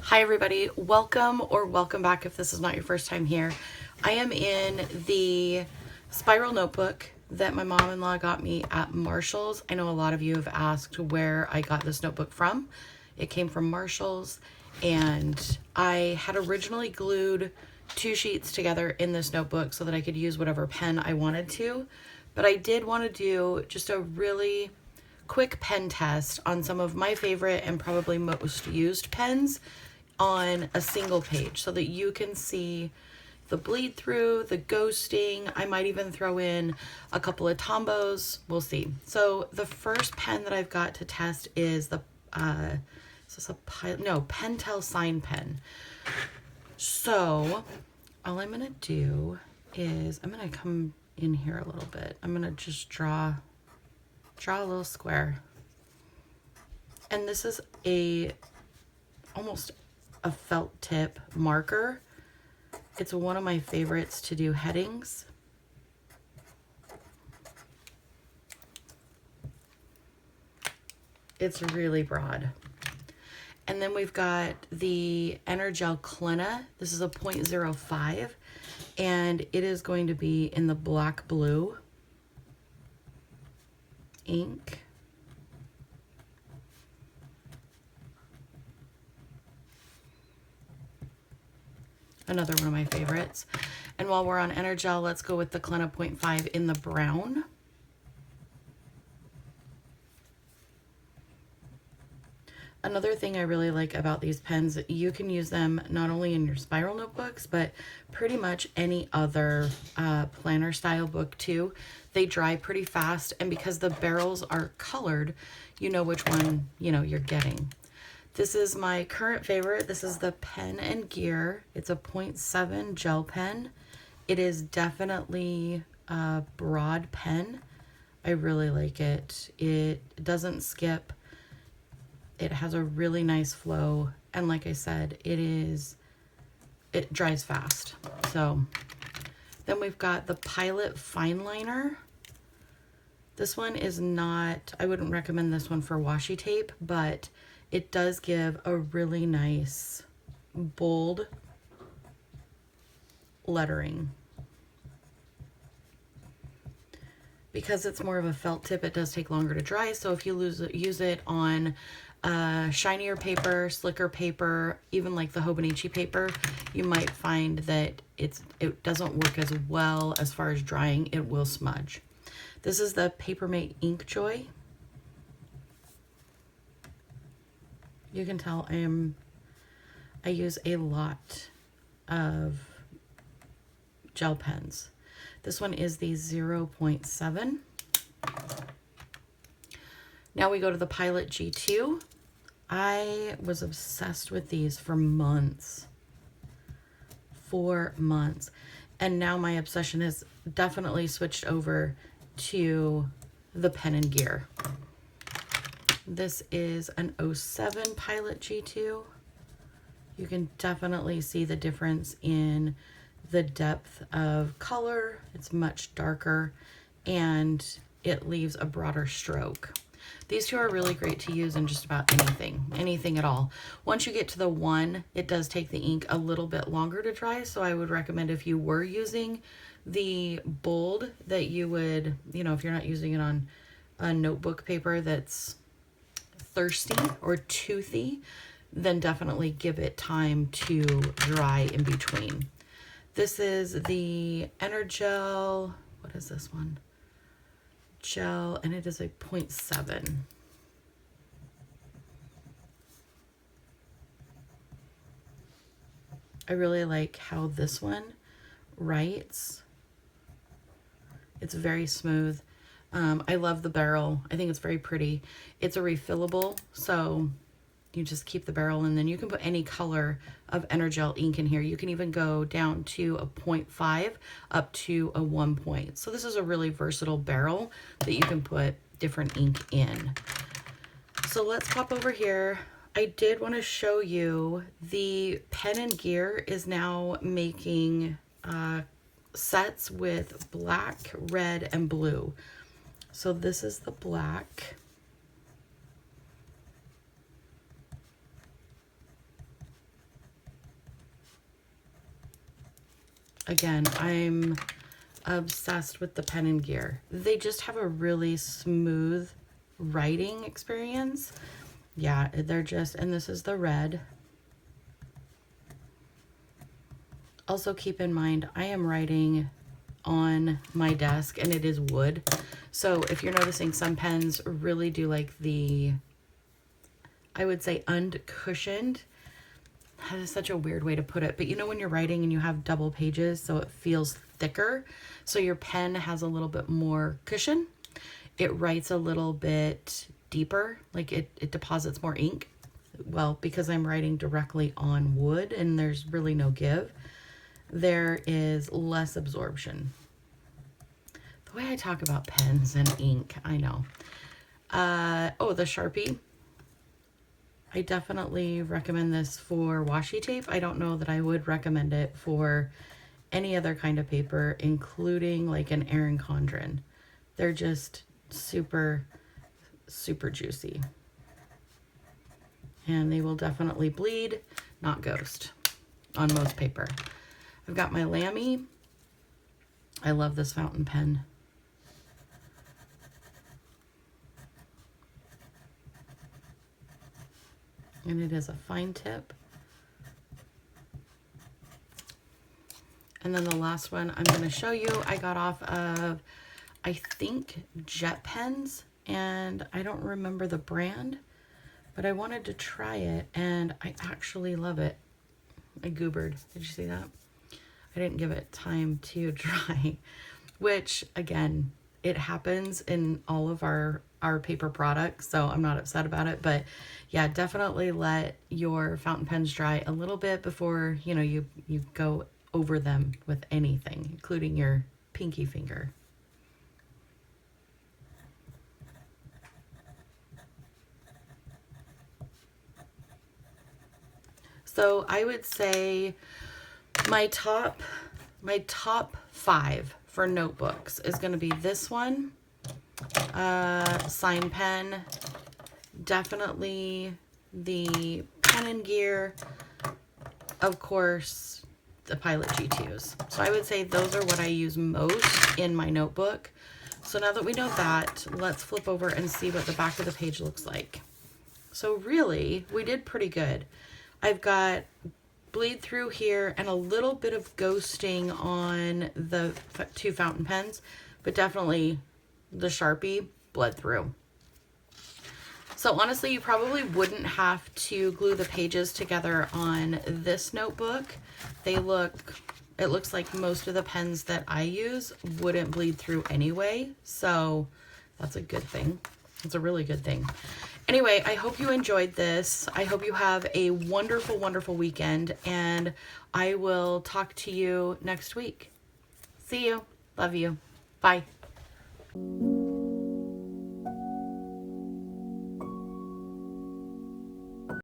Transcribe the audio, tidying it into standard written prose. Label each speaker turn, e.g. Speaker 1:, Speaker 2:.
Speaker 1: Hi everybody, welcome or welcome back if this is not your first time here. I am in the spiral notebook that my mom-in-law got me at Marshall's. I know a lot of you have asked where I got this notebook from. It came from Marshall's, and I had originally glued 2 sheets together in this notebook so that I could use whatever pen I wanted to, but I did want to do just a really quick pen test on some of my favorite and probably most used pens on a single page so that you can see the bleed through, the ghosting. I might even throw in a couple of tombos. We'll see. So the first pen that I've got to test is the is this a Pentel sign pen. So all I'm gonna do is I'm gonna come in here a little bit. I'm gonna just draw a little square, and this is almost a felt tip marker. It's one of my favorites to do headings. It's really broad. And then we've got the Energel Clina. This is a 0.05, and it is going to be in the black blue ink. Another one of my favorites. And while we're on Energel, let's go with the Clina 0.5 in the brown. Another thing I really like about these pens, you can use them not only in your spiral notebooks, but pretty much any other planner style book too. They dry pretty fast, and because the barrels are colored, you know which one you're getting. This is my current favorite. This is the Pen and Gear. It's a 0.7 gel pen. It is definitely a broad pen. I really like it. It doesn't skip. It has a really nice flow. And like I said, it dries fast. So then we've got the Pilot Fine Liner. This one is not, I wouldn't recommend this one for washi tape, but it does give a really nice bold lettering. Because it's more of a felt tip, it does take longer to dry. So if you use it on shinier paper, slicker paper, even like the Hobonichi paper, you might find that it doesn't work as well as far as drying. It will smudge. This is the Papermate Ink Joy. You can tell I use a lot of gel pens. This one is the 0.7. Now we go to the Pilot G2. I was obsessed with these for months. And now my obsession has definitely switched over to the Pen and Gear. This is an 07 Pilot G2. You can definitely see the difference in the depth of color. It's much darker and it leaves a broader stroke. These two are really great to use in just about anything at all. Once you get to the 1, it does take the ink a little bit longer to dry, so I would recommend if you were using the bold that you would, if you're not using it on a notebook paper that's thirsty or toothy, then definitely give it time to dry in between. This is the Energel, what is this one? Gel, and it is a 0.7. I really like how this one writes. It's very smooth. I love the barrel. I think it's very pretty. It's a refillable, so you just keep the barrel, and then you can put any color of Energel ink in here. You can even go down to a 0.5 up to a 1 point. So this is a really versatile barrel that you can put different ink in. So let's pop over here. I did want to show you the Pen and Gear is now making sets with black, red, and blue. So this is the black. Again, I'm obsessed with the Pen and Gear. They just have a really smooth writing experience. Yeah, they're just, and this is the red. Also keep in mind, I am writing on my desk and it is wood. So if you're noticing, some pens really do like the, I would say, uncushioned. That is such a weird way to put it. But you know when you're writing and you have double pages, so it feels thicker. So your pen has a little bit more cushion. It writes a little bit deeper, like it deposits more ink. Well, because I'm writing directly on wood and there's really no give, there is less absorption. The way I talk about pens and ink, I know. Oh, the Sharpie. I definitely recommend this for washi tape. I don't know that I would recommend it for any other kind of paper, including like an Erin Condren. They're just super, super juicy. And they will definitely bleed, not ghost, on most paper. I've got my Lamy. I love this fountain pen. And it is a fine tip. And then the last one I'm going to show you, I got off of, I think, Jet Pens, and I don't remember the brand, but I wanted to try it, and I actually love it. I goobered. Did you see that? I didn't give it time to dry, which, again, it happens in all of our paper products, so I'm not upset about it. But yeah, definitely let your fountain pens dry a little bit before, you know, you go over them with anything, including your pinky finger. So I would say my top 5 for notebooks is going to be this one, Sign Pen, definitely the Pen and Gear, of course, the Pilot G2s. So I would say those are what I use most in my notebook. So now that we know that, let's flip over and see what the back of the page looks like. So really, we did pretty good. I've got bleed through here and a little bit of ghosting on the 2 fountain pens, but definitely the Sharpie bled through. So honestly, you probably wouldn't have to glue the pages together on this notebook. It looks like most of the pens that I use wouldn't bleed through anyway, so that's a good thing. It's a really good thing. Anyway, I hope you enjoyed this. I hope you have a wonderful, wonderful weekend, and I will talk to you next week. See you. Love you. Bye.